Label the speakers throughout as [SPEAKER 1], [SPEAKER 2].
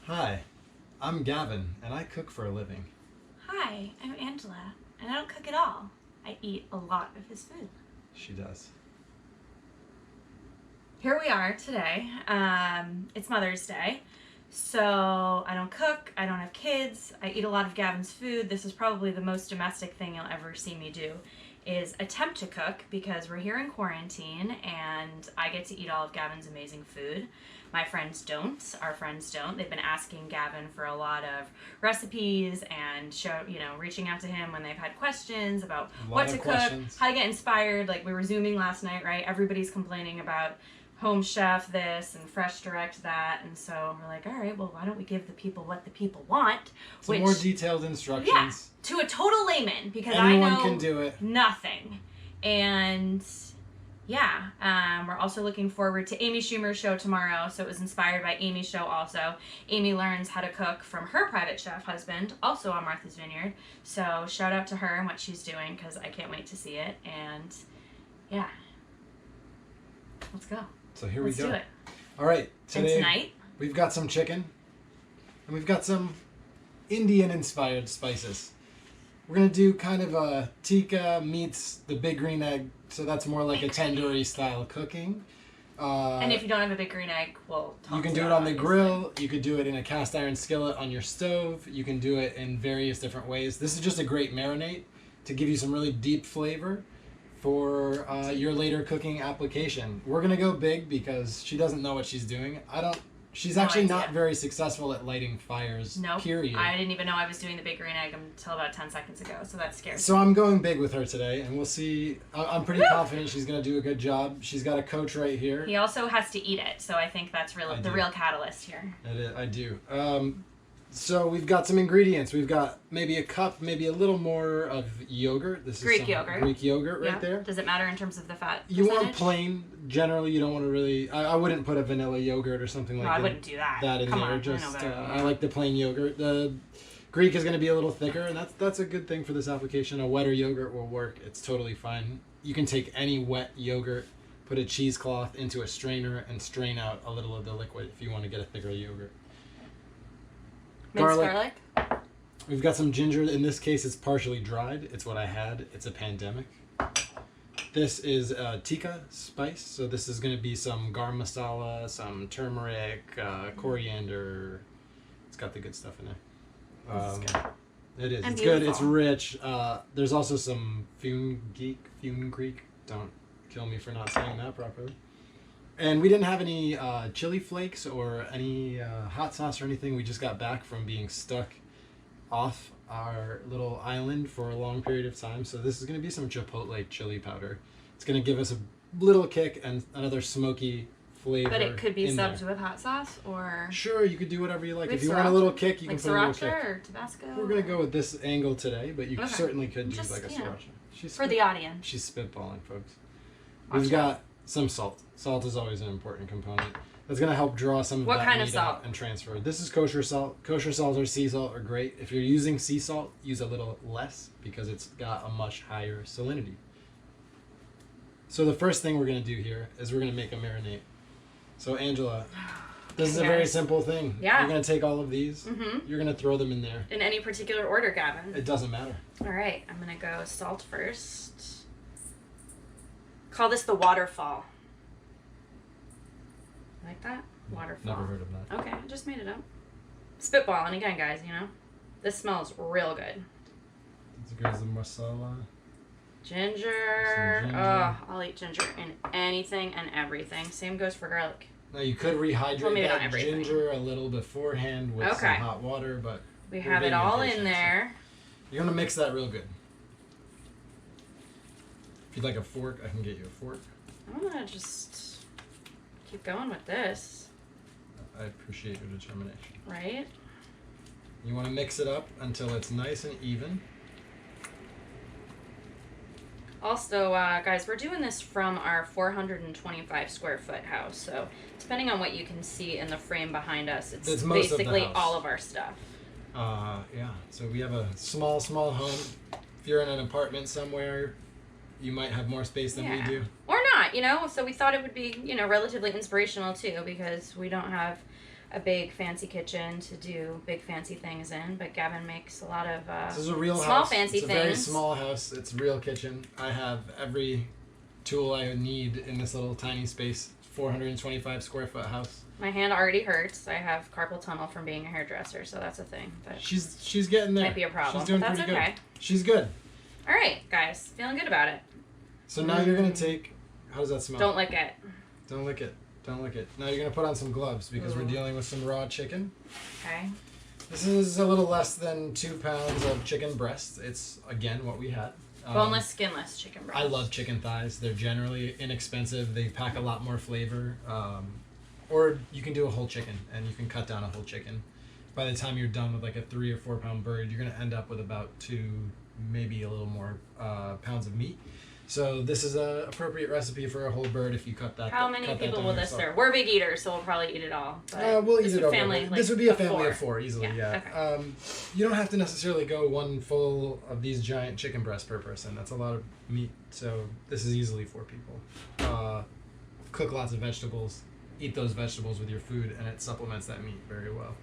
[SPEAKER 1] Hi, I'm Gavin, and I cook for a living.
[SPEAKER 2] Hi, I'm Angela, and I don't cook at all. I eat a lot of his food.
[SPEAKER 1] She does.
[SPEAKER 2] Here we are today. It's Mother's Day, so I don't cook, I don't have kids, I eat a lot of Gavin's food. This is probably the most domestic thing you'll ever see me do, is attempt to cook, because we're here in quarantine, and I get to eat all of Gavin's amazing food. My friends don't. Our friends don't. They've been asking Gavin for a lot of recipes and reaching out to him when they've had questions about what to cook, how to get inspired. Like, we were Zooming last night, right? Everybody's complaining about Home Chef this and Fresh Direct that, and so we're like, all right, well, why don't we give the people what the people want?
[SPEAKER 1] Some more detailed instructions.
[SPEAKER 2] Yeah, to a total layman, because
[SPEAKER 1] anyone
[SPEAKER 2] I know
[SPEAKER 1] can do it.
[SPEAKER 2] Nothing. And yeah, we're also looking forward to Amy Schumer's show tomorrow, so it was inspired by Amy's show also. Amy learns how to cook from her private chef husband, also on Martha's Vineyard, so shout out to her and what she's doing, because I can't wait to see it. And yeah, let's go.
[SPEAKER 1] So here
[SPEAKER 2] Let's
[SPEAKER 1] we go.
[SPEAKER 2] do it.
[SPEAKER 1] All right,
[SPEAKER 2] And tonight,
[SPEAKER 1] we've got some chicken, and we've got some Indian-inspired spices. We're going to do kind of a tikka meets the big green egg, so that's more like a tandoori style cooking.
[SPEAKER 2] And if you don't have a big green egg, we'll talk
[SPEAKER 1] You can do it on the grill, you could do it in a cast iron skillet on your stove, you can do it in various different ways. This is just a great marinade to give you some really deep flavor for your later cooking application. We're going to go big because she doesn't know what she's doing. She's actually not very successful at lighting fires, period.
[SPEAKER 2] I didn't even know I was doing the big green egg until about 10 seconds ago, so that's scary.
[SPEAKER 1] So I'm going big with her today, and we'll see. I'm pretty confident she's going to do a good job. She's got a coach right here.
[SPEAKER 2] He also has to eat it, so I think that's the real catalyst here.
[SPEAKER 1] I do. So we've got some ingredients. We've got maybe a cup, maybe a little more of yogurt. This is
[SPEAKER 2] Greek yogurt.
[SPEAKER 1] Greek yogurt right there.
[SPEAKER 2] Does it matter in terms of the fat
[SPEAKER 1] You
[SPEAKER 2] percentage?
[SPEAKER 1] want plain. Generally, you don't want to really... I wouldn't put a vanilla yogurt or something like that.
[SPEAKER 2] No, I wouldn't do that.
[SPEAKER 1] That in
[SPEAKER 2] Come
[SPEAKER 1] there.
[SPEAKER 2] on,
[SPEAKER 1] Just,
[SPEAKER 2] I know better.
[SPEAKER 1] I like the plain yogurt. The Greek is going to be a little thicker, and that's a good thing for this application. A wetter yogurt will work. It's totally fine. You can take any wet yogurt, put a cheesecloth into a strainer, and strain out a little of the liquid if you want to get a thicker yogurt.
[SPEAKER 2] Minced garlic.
[SPEAKER 1] We've got some ginger. In this case, it's partially dried. It's what I had. It's a pandemic. This is Tikka spice. So this is going to be some garam masala, some turmeric, coriander. It's got the good stuff in there.
[SPEAKER 2] This is good.
[SPEAKER 1] It is.
[SPEAKER 2] And
[SPEAKER 1] It's
[SPEAKER 2] beautiful.
[SPEAKER 1] good. It's rich. There's also some fenugreek. Don't kill me for not saying that properly. And we didn't have any chili flakes or any hot sauce or anything. We just got back from being stuck off our little island for a long period of time. So this is going to be some chipotle chili powder. It's going to give us a little kick and another smoky flavor.
[SPEAKER 2] But it could be subbed with hot sauce, or...
[SPEAKER 1] Sure, you could do whatever you like. If you want a little kick, you can put a little kick.
[SPEAKER 2] Or Tabasco?
[SPEAKER 1] We're going to go with this angle today, but you certainly could do like a sriracha.
[SPEAKER 2] For the audience.
[SPEAKER 1] She's spitballing, folks. We've got some salt. Salt is always an important component. That's going to help draw some of that meat out and transfer. This is kosher salt. Kosher salt or sea salt are great. If you're using sea salt, use a little less because it's got a much higher salinity. So the first thing we're going to do here is we're going to make a marinade. So Angela, this is a very simple thing.
[SPEAKER 2] Yeah.
[SPEAKER 1] You're going to take all of these. Mm-hmm. You're going to throw them in there.
[SPEAKER 2] In any particular order, Gavin?
[SPEAKER 1] It doesn't matter.
[SPEAKER 2] All right. I'm going to go salt first. Call this the waterfall. Like that? Waterfall.
[SPEAKER 1] Never heard of that.
[SPEAKER 2] Okay, I just made it up. Spitballing again, guys, you know? This smells real good.
[SPEAKER 1] It's good as the masala.
[SPEAKER 2] Ginger. Oh, I'll eat ginger in anything and everything. Same goes for garlic.
[SPEAKER 1] Now you could rehydrate that ginger a little beforehand with some hot water, but...
[SPEAKER 2] We have it all in there.
[SPEAKER 1] You're going to mix that real good. If you'd like a fork, I can get you a fork.
[SPEAKER 2] I'm going to just... keep going with this.
[SPEAKER 1] I appreciate your determination.
[SPEAKER 2] Right?
[SPEAKER 1] You want to mix it up until it's nice and even.
[SPEAKER 2] Also, guys, we're doing this from our 425 square foot house. So, depending on what you can see in the frame behind us, it's basically all of our stuff.
[SPEAKER 1] Yeah. So we have a small home. If you're in an apartment somewhere, you might have more space than we do.
[SPEAKER 2] Or not, you know? So we thought it would be, relatively inspirational too, because we don't have a big fancy kitchen to do big fancy things in, but Gavin makes a lot of
[SPEAKER 1] this is a real
[SPEAKER 2] small
[SPEAKER 1] house.
[SPEAKER 2] fancy
[SPEAKER 1] it's a
[SPEAKER 2] things.
[SPEAKER 1] very small house. It's a real kitchen. I have every tool I need in this little tiny space. 425 square foot house.
[SPEAKER 2] My hand already hurts. I have carpal tunnel from being a hairdresser, so that's a thing. But
[SPEAKER 1] she's getting there.
[SPEAKER 2] might be a problem.
[SPEAKER 1] She's doing
[SPEAKER 2] but that's
[SPEAKER 1] pretty
[SPEAKER 2] okay.
[SPEAKER 1] good. She's good.
[SPEAKER 2] All right, guys, feeling good about it.
[SPEAKER 1] So now you're gonna take. How does that smell?
[SPEAKER 2] Don't lick it.
[SPEAKER 1] Don't lick it. Don't lick it. Now you're gonna put on some gloves because we're dealing with some raw chicken.
[SPEAKER 2] Okay.
[SPEAKER 1] This is a little less than 2 pounds of chicken breast. It's again what we had.
[SPEAKER 2] Boneless, skinless chicken breast.
[SPEAKER 1] I love chicken thighs. They're generally inexpensive. They pack a lot more flavor. Or you can do a whole chicken and you can cut down a whole chicken. By the time you're done with like a 3 or 4 pound bird, you're gonna end up with about 2, maybe a little more pounds of meat. So this is a appropriate recipe for a whole bird if you cut that.
[SPEAKER 2] How many people will this serve? We're big eaters, so we'll probably eat it all.
[SPEAKER 1] We'll eat it over.
[SPEAKER 2] Family,
[SPEAKER 1] this would be a family of 4 easily.
[SPEAKER 2] Yeah.
[SPEAKER 1] Yeah.
[SPEAKER 2] Okay.
[SPEAKER 1] You don't have to necessarily go one full of these giant chicken breasts per person. That's a lot of meat. So this is easily 4 people. Cook lots of vegetables. Eat those vegetables with your food, and it supplements that meat very well.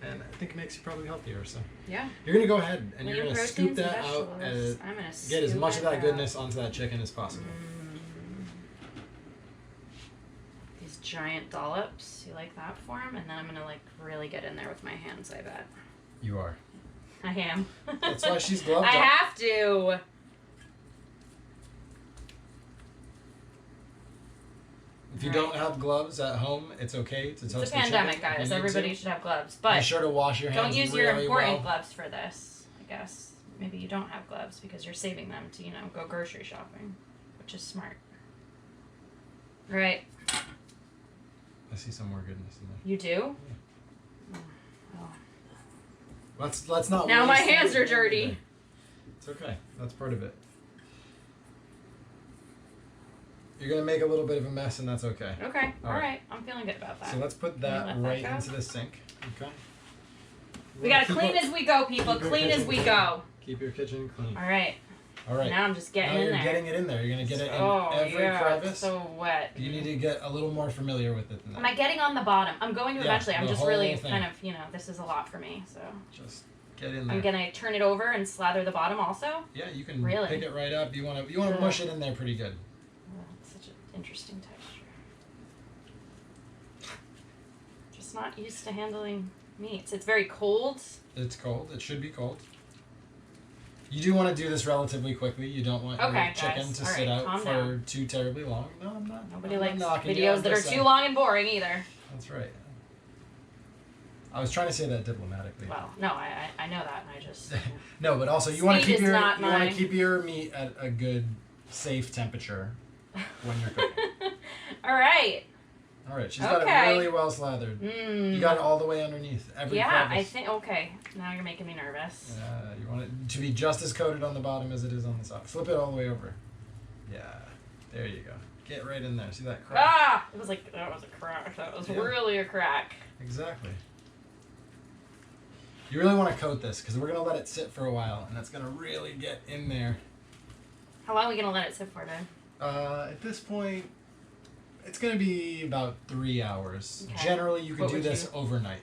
[SPEAKER 1] And I think it makes you probably healthier. So
[SPEAKER 2] yeah,
[SPEAKER 1] you're gonna go ahead and
[SPEAKER 2] Lean
[SPEAKER 1] you're gonna
[SPEAKER 2] proteins
[SPEAKER 1] scoop
[SPEAKER 2] and
[SPEAKER 1] that out
[SPEAKER 2] vegetables.
[SPEAKER 1] and
[SPEAKER 2] I'm gonna
[SPEAKER 1] get as
[SPEAKER 2] scoop
[SPEAKER 1] much of that
[SPEAKER 2] out.
[SPEAKER 1] goodness onto that chicken as possible.
[SPEAKER 2] These giant dollops. You like that form? And then I'm gonna like really get in there with my hands. I bet.
[SPEAKER 1] You are.
[SPEAKER 2] I am.
[SPEAKER 1] That's why she's gloved
[SPEAKER 2] I
[SPEAKER 1] up.
[SPEAKER 2] have to.
[SPEAKER 1] If you don't have gloves at home, it's okay to touch the
[SPEAKER 2] It's a
[SPEAKER 1] chicken
[SPEAKER 2] pandemic,
[SPEAKER 1] if
[SPEAKER 2] guys.
[SPEAKER 1] you need
[SPEAKER 2] Everybody
[SPEAKER 1] to.
[SPEAKER 2] should have gloves,
[SPEAKER 1] Be
[SPEAKER 2] but
[SPEAKER 1] sure to wash your hands
[SPEAKER 2] don't use
[SPEAKER 1] really
[SPEAKER 2] your important
[SPEAKER 1] well.
[SPEAKER 2] gloves for this. I guess maybe you don't have gloves because you're saving them to go grocery shopping, which is smart. Right?
[SPEAKER 1] I see some more goodness in there.
[SPEAKER 2] You do? Oh.
[SPEAKER 1] Let's not.
[SPEAKER 2] Now my
[SPEAKER 1] waste
[SPEAKER 2] hands are
[SPEAKER 1] anything
[SPEAKER 2] dirty.
[SPEAKER 1] either. It's okay. That's part of it. You're gonna make a little bit of a mess, and that's okay.
[SPEAKER 2] Okay.
[SPEAKER 1] All
[SPEAKER 2] All
[SPEAKER 1] right.
[SPEAKER 2] right. I'm feeling good about that.
[SPEAKER 1] So let's put
[SPEAKER 2] Can
[SPEAKER 1] that
[SPEAKER 2] we let that
[SPEAKER 1] right
[SPEAKER 2] go?
[SPEAKER 1] into the sink. Okay.
[SPEAKER 2] We gotta clean as we go, people.
[SPEAKER 1] keep your
[SPEAKER 2] Clean as
[SPEAKER 1] kitchen
[SPEAKER 2] we
[SPEAKER 1] clean.
[SPEAKER 2] go.
[SPEAKER 1] Keep your kitchen clean.
[SPEAKER 2] All right.
[SPEAKER 1] All right.
[SPEAKER 2] Now I'm just getting
[SPEAKER 1] Now
[SPEAKER 2] in
[SPEAKER 1] you're
[SPEAKER 2] there.
[SPEAKER 1] getting it in there. You're gonna get it in
[SPEAKER 2] Oh
[SPEAKER 1] every
[SPEAKER 2] yeah,
[SPEAKER 1] crevice.
[SPEAKER 2] it's so wet.
[SPEAKER 1] You need to get a little more familiar with it than that.
[SPEAKER 2] Am I getting on the bottom? I'm going to
[SPEAKER 1] Yeah,
[SPEAKER 2] eventually. I'm
[SPEAKER 1] the
[SPEAKER 2] just
[SPEAKER 1] whole
[SPEAKER 2] really
[SPEAKER 1] thing.
[SPEAKER 2] kind of, this is a lot for me. So
[SPEAKER 1] Just get in there.
[SPEAKER 2] I'm gonna turn it over and slather the bottom also.
[SPEAKER 1] Yeah, you can
[SPEAKER 2] Really?
[SPEAKER 1] pick it right up. You want to
[SPEAKER 2] Ugh.
[SPEAKER 1] mush it in there pretty good.
[SPEAKER 2] Oh, it's such an interesting texture. Just not used to handling meats. It's very cold.
[SPEAKER 1] It's cold. It should be cold. You do want to do this relatively quickly. You don't want
[SPEAKER 2] Okay,
[SPEAKER 1] your chicken
[SPEAKER 2] guys.
[SPEAKER 1] to
[SPEAKER 2] All
[SPEAKER 1] sit
[SPEAKER 2] right,
[SPEAKER 1] out
[SPEAKER 2] calm
[SPEAKER 1] for
[SPEAKER 2] down.
[SPEAKER 1] too terribly long. No, I'm not.
[SPEAKER 2] Nobody
[SPEAKER 1] I'm not
[SPEAKER 2] likes
[SPEAKER 1] knocking you.
[SPEAKER 2] videos
[SPEAKER 1] I'm
[SPEAKER 2] that are
[SPEAKER 1] just
[SPEAKER 2] too
[SPEAKER 1] saying.
[SPEAKER 2] long and boring either.
[SPEAKER 1] That's right. I was trying to say that diplomatically.
[SPEAKER 2] Well, no, I know that, and I just
[SPEAKER 1] No, but also you want to
[SPEAKER 2] Speed
[SPEAKER 1] keep
[SPEAKER 2] is
[SPEAKER 1] your
[SPEAKER 2] not my-
[SPEAKER 1] keep your meat at a good, safe temperature when you're cooking.
[SPEAKER 2] All right.
[SPEAKER 1] All right, she's got it
[SPEAKER 2] Okay.
[SPEAKER 1] really well slathered.
[SPEAKER 2] Mm.
[SPEAKER 1] You got it all the way underneath every
[SPEAKER 2] Yeah,
[SPEAKER 1] crevice.
[SPEAKER 2] I think. Okay, now you're making me nervous.
[SPEAKER 1] Yeah, you want it to be just as coated on the bottom as it is on the top. Flip it all the way over. Yeah, there you go. Get right in there. See that crack?
[SPEAKER 2] Ah! It was like that was a crack. That was
[SPEAKER 1] Yeah.
[SPEAKER 2] really a crack.
[SPEAKER 1] Exactly. You really want to coat this because we're going to let it sit for a while, and that's going to really get in there.
[SPEAKER 2] How long are we gonna let it sit for, then?
[SPEAKER 1] At this point, it's going to be about 3 hours.
[SPEAKER 2] Okay.
[SPEAKER 1] Generally, you can
[SPEAKER 2] What
[SPEAKER 1] do
[SPEAKER 2] would
[SPEAKER 1] this
[SPEAKER 2] you-
[SPEAKER 1] overnight.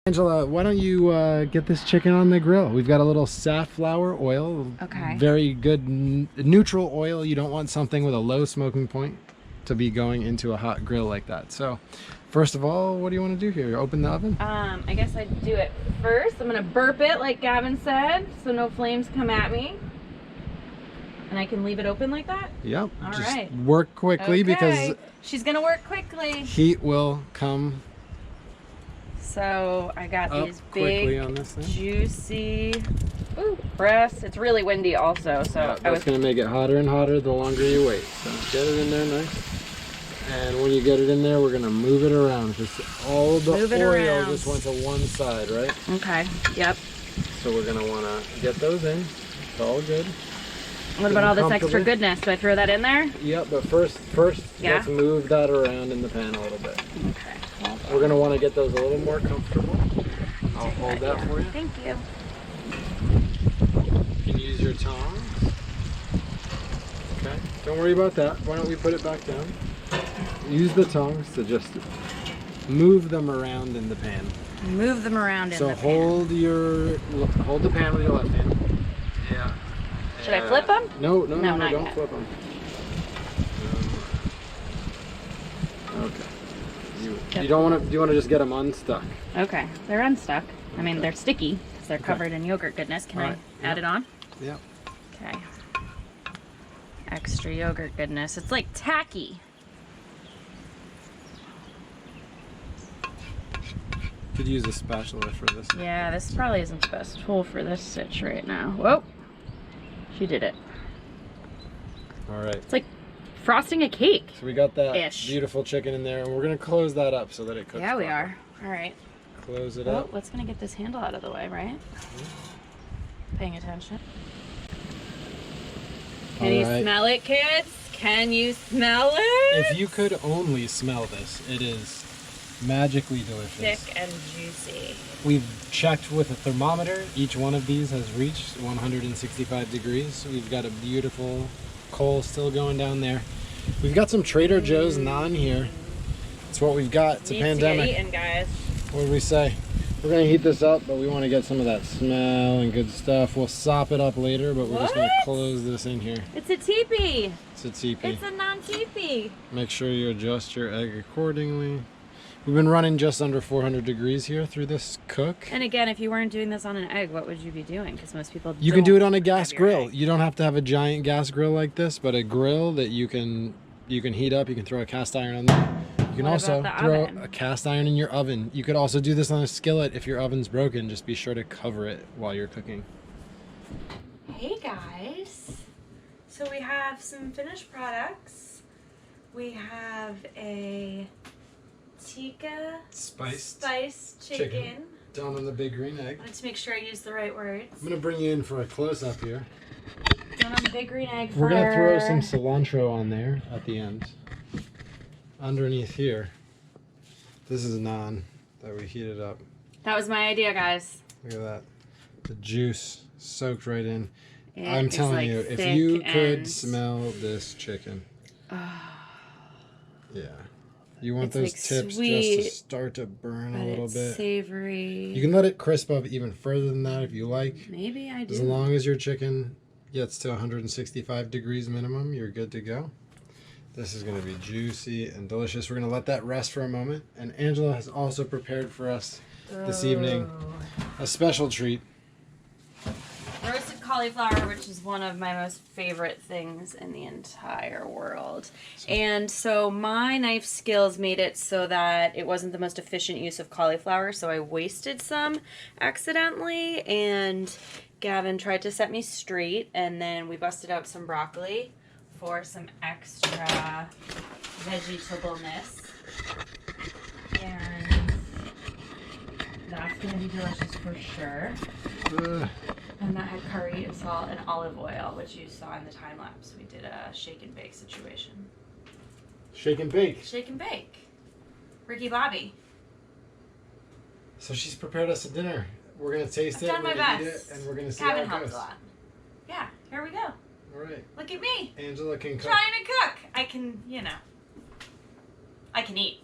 [SPEAKER 1] Angela, why don't you get this chicken on the grill? We've got a little safflower oil.
[SPEAKER 2] Okay.
[SPEAKER 1] Very good neutral oil. You don't want something with a low smoking point to be going into a hot grill like that. So, first of all, what do you want to do here? Open the oven?
[SPEAKER 2] I guess I'd do it first. I'm gonna burp it like Gavin said, so no flames come at me. And I can leave it open like that?
[SPEAKER 1] Yep.
[SPEAKER 2] All
[SPEAKER 1] Just
[SPEAKER 2] right.
[SPEAKER 1] work quickly because
[SPEAKER 2] Okay. She's gonna work quickly.
[SPEAKER 1] heat will come
[SPEAKER 2] So I got
[SPEAKER 1] up
[SPEAKER 2] these
[SPEAKER 1] quickly
[SPEAKER 2] big,
[SPEAKER 1] on this thing.
[SPEAKER 2] juicy breasts. It's really windy also, so
[SPEAKER 1] Yeah,
[SPEAKER 2] I was
[SPEAKER 1] that's going to make it hotter and hotter the longer you wait. So get it in there nice. And when you get it in there, we're gonna move it around because all the oil
[SPEAKER 2] around.
[SPEAKER 1] just went to one side, right?
[SPEAKER 2] Okay. Yep.
[SPEAKER 1] So we're gonna wanna get those in. It's all good.
[SPEAKER 2] What about all this extra goodness? Do I throw that in there?
[SPEAKER 1] Yep, but first,
[SPEAKER 2] Yeah?
[SPEAKER 1] let's move that around in the pan a little bit.
[SPEAKER 2] Okay.
[SPEAKER 1] We're gonna want to get those a little more comfortable. I'll hold that for you.
[SPEAKER 2] Thank you.
[SPEAKER 1] You can use your tongs. Okay, don't worry about that. Why don't we put it back down? Use the tongs to just move them around in the pan.
[SPEAKER 2] Move them around in the pan.
[SPEAKER 1] So hold the pan with your left hand. Yeah.
[SPEAKER 2] Should I flip them?
[SPEAKER 1] No,
[SPEAKER 2] not
[SPEAKER 1] don't
[SPEAKER 2] yet.
[SPEAKER 1] flip them. Okay. You don't want to. Do you want to just get them unstuck?
[SPEAKER 2] Okay, they're unstuck. I mean, they're sticky because they're covered in yogurt goodness. Can I add it on?
[SPEAKER 1] Yep.
[SPEAKER 2] Okay. Extra yogurt goodness. It's like tacky.
[SPEAKER 1] Could use a spatula for this.
[SPEAKER 2] Yeah, this probably isn't the best tool for this stitch right now. Whoa. She did it.
[SPEAKER 1] All right.
[SPEAKER 2] It's like frosting a cake.
[SPEAKER 1] So we got that
[SPEAKER 2] Ish.
[SPEAKER 1] beautiful chicken in there, and we're gonna close that up so that it cooks.
[SPEAKER 2] Yeah, we
[SPEAKER 1] properly.
[SPEAKER 2] are. All right.
[SPEAKER 1] Close it
[SPEAKER 2] Oh,
[SPEAKER 1] up.
[SPEAKER 2] let's gonna get this handle out of the way, right? Paying attention. Can you
[SPEAKER 1] Alright.
[SPEAKER 2] smell it, kids? Can you smell it?
[SPEAKER 1] If you could only smell this, it is magically delicious.
[SPEAKER 2] Thick and juicy.
[SPEAKER 1] We've checked with a thermometer. Each one of these has reached 165 degrees. We've got a beautiful coal still going down there. We've got some Trader Joe's naan here. It's what we've got. It's a pandemic.
[SPEAKER 2] Needs to get eaten, guys.
[SPEAKER 1] What did we say? We're gonna heat this up, but we want to get some of that smell and good stuff. We'll sop it up later, but we're just gonna
[SPEAKER 2] What?
[SPEAKER 1] close this in here.
[SPEAKER 2] It's a teepee.
[SPEAKER 1] It's a teepee.
[SPEAKER 2] It's a non-teepee.
[SPEAKER 1] Make sure you adjust your egg accordingly. We've been running just under 400 degrees here through this cook.
[SPEAKER 2] And again, if you weren't doing this on an egg, what would you be doing? Because most people
[SPEAKER 1] You can do it on a
[SPEAKER 2] have
[SPEAKER 1] gas
[SPEAKER 2] your
[SPEAKER 1] grill.
[SPEAKER 2] egg.
[SPEAKER 1] You don't have to have a giant gas grill like this, but a grill that you can heat up. You can throw a cast iron on there. You can
[SPEAKER 2] What
[SPEAKER 1] also
[SPEAKER 2] about the
[SPEAKER 1] throw
[SPEAKER 2] oven?
[SPEAKER 1] a cast iron in your oven. You could also do this on a skillet if your oven's broken. Just be sure to cover it while you're cooking.
[SPEAKER 2] Hey guys. So we have some finished products. We have a Tikka
[SPEAKER 1] Spiced
[SPEAKER 2] chicken.
[SPEAKER 1] done on the big green egg.
[SPEAKER 2] I wanted to make sure I use the right words.
[SPEAKER 1] I'm gonna bring you in for a close-up here.
[SPEAKER 2] Done on the big green egg.
[SPEAKER 1] We're gonna throw some cilantro on there at the end. Underneath here, this is naan that we heated up.
[SPEAKER 2] That was my idea, guys.
[SPEAKER 1] Look at that. The juice soaked right in.
[SPEAKER 2] It
[SPEAKER 1] I'm
[SPEAKER 2] is,
[SPEAKER 1] telling
[SPEAKER 2] like,
[SPEAKER 1] you, if
[SPEAKER 2] thick
[SPEAKER 1] you could
[SPEAKER 2] and-
[SPEAKER 1] smell this chicken. Yeah. You want
[SPEAKER 2] It's,
[SPEAKER 1] those
[SPEAKER 2] like,
[SPEAKER 1] tips
[SPEAKER 2] sweet,
[SPEAKER 1] just to start to burn
[SPEAKER 2] but
[SPEAKER 1] a little
[SPEAKER 2] it's
[SPEAKER 1] bit.
[SPEAKER 2] savory.
[SPEAKER 1] You can let it crisp up even further than that if you like.
[SPEAKER 2] Maybe I do.
[SPEAKER 1] As long as your chicken gets to 165 degrees minimum, you're good to go. This is going to be juicy and delicious. We're going to let that rest for a moment. And Angela has also prepared for us this evening a special treat.
[SPEAKER 2] Roasted cauliflower, which is one of my most favorite things in the entire world. And so my knife skills made it so that it wasn't the most efficient use of cauliflower, so I wasted some accidentally, and Gavin tried to set me straight, and then we busted out some broccoli for some extra vegetableness. And that's going to be delicious for sure. And that had curry and salt and olive oil, which you saw in the time lapse. We did a shake and bake situation.
[SPEAKER 1] Shake and bake.
[SPEAKER 2] Shake and bake. Ricky Bobby.
[SPEAKER 1] So she's prepared us a dinner. We're going to taste it,
[SPEAKER 2] I've done
[SPEAKER 1] we're
[SPEAKER 2] my
[SPEAKER 1] going to eat
[SPEAKER 2] best.
[SPEAKER 1] it, and we're going to see
[SPEAKER 2] Gavin
[SPEAKER 1] how it
[SPEAKER 2] helps
[SPEAKER 1] goes.
[SPEAKER 2] a lot. Yeah, here we go.
[SPEAKER 1] All right.
[SPEAKER 2] Look at me.
[SPEAKER 1] Angela can cook.
[SPEAKER 2] Trying to cook. I can, you know. I can eat.